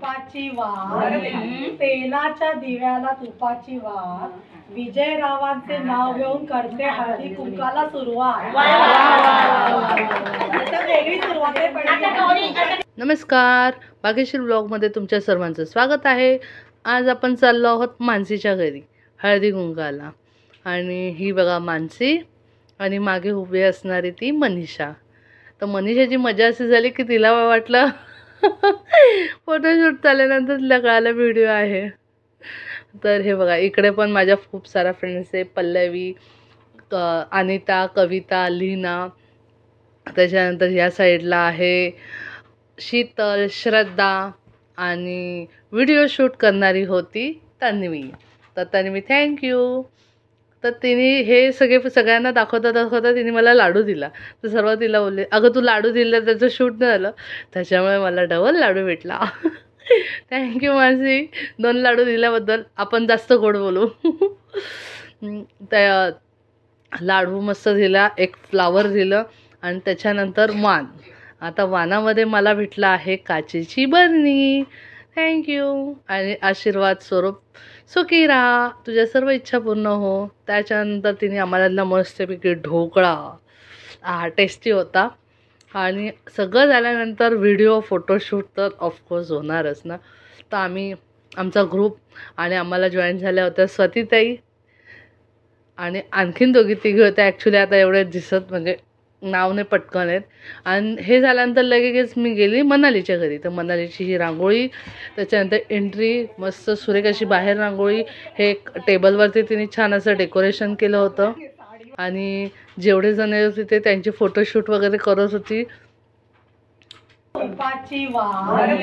तुपाची वार, तेलाच्या दिव्याला तुपाची वार, विजयरावांचे नाव घेऊन करते हळदी कुंकाला सुरुवात. वेगळी सुरुवात आहे. नमस्कार, भाग्यश्री ब्लॉगमध्ये तुमच्या सर्वांचं स्वागत आहे. आज आपण चाललो आहोत मानसीच्या घरी हळदी कुंकाला. आणि ही बघा मानसी आणि मागे उभी असणारी ती मनीषा. तर मनीषाची मजा अशी झाली की तिला वाटलं फोटोशूट झाल्यानंतर तिला कळालं व्हिडिओ आहे. तर हे बघा इकडे पण माझ्या खूप साऱ्या फ्रेंड्स आहे. पल्लवी, अनिता, कविता, लीना. त्याच्यानंतर ह्या साईडला आहे शीतल, श्रद्धा आणि व्हिडिओ शूट करणारी होती तन्वी. तर तन्वी थँक्यू. तर तिने हे सगळ्यांना दाखवता तिने मला लाडू दिला. तर सर्व तिला बोलले अगं तू लाडू दिला त्याचं शूट नाही झालं, त्याच्यामुळे मला डबल लाडू भेटला. थँक्यू मानसी 2 लाडू दिल्याबद्दल. आपण जास्त गोड बोलू. त्या लाडू मस्त दिला, एक फ्लावर दिलं आणि त्याच्यानंतर वाण. आता वाणामध्ये मला भेटला आहे काचेची बरणी. थँक्यू. आणि आशीर्वाद स्वरूप सुखी राहा, तुझ्या सर्व इच्छा पूर्ण हो. त्याच्यानंतर तिने आम्हाला मस्तपैकी ढोकळा टेस्टी होता. आणि सगळं झाल्यानंतर व्हिडिओ फोटोशूट तर ऑफकोर्स होणारच ना. तर आम्ही आमचा ग्रुप आणि आम्हाला जॉईन झाल्या होत्या स्वातीताई आणि आणखीन दोघी तिघी होत्या. ॲक्च्युली आता एवढे दिसत म्हणजे नाव नाही पटकन आहेत. आणि हे झाल्यानंतर लगेच मी गेली मनालीच्या घरी. तर मनालीची ही रांगोळी, त्याच्यानंतर एंट्री मस्त सुरेख अशी बाहेर रांगोळी. हे टेबलवरती तिने छान असं डेकोरेशन केलं होतं. आणि जेवढे जण होते ते त्यांची फोटोशूट वगैरे करत होती. तुपाची वार,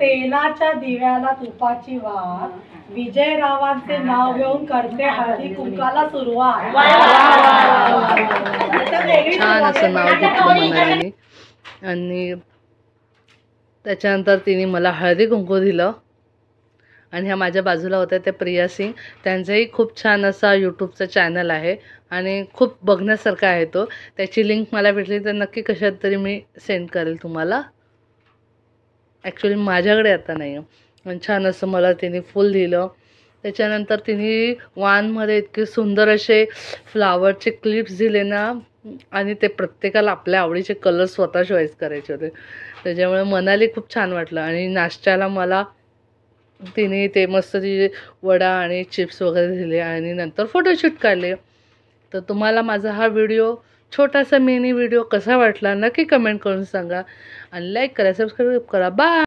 तेलाच्या दिव्याला तुपाची वार, विजयरावांचे नाव घेऊन करते हळदी कुंकाला सुरुवात. छान असं नाव घेतलं मनालीने. आणि त्याच्यानंतर तिने मला हळदी कुंकू दिलं. आणि ह्या माझ्या बाजूला होत्या त्या प्रिया सिंग. त्यांचाही खूप छान असा यूट्यूबचा चॅनल आहे आणि खूप बघण्यासारखा आहे तो. त्याची लिंक मला भेटली तर नक्की कशात तरी मी सेंड करेल तुम्हाला. ॲक्च्युली माझ्याकडे आता नाही आहे. पण छान असं मला तिने फुल दिलं. त्याच्यानंतर तिने वानमध्ये इतके सुंदर असे फ्लावरचे क्लिप्स दिले ना. आणि ते प्रत्येकाला आपल्या आवडीचे कलर स्वतः चॉईस करायचे होते. त्याच्यामुळे मनाली खूप छान वाटलं. आणि नाश्त्याला मला तिने ते मस्त तिचे वडा आणि चिप्स वगैरे दिले आणि नंतर फोटोशूट काढले. तर तुम्हाला माझा हा व्हिडिओ छोटासा मिनी व्हिडिओ कसा वाटला नक्की कमेंट करून सांगा. आणि लाईक करा, सबस्क्राईब करा. बाय.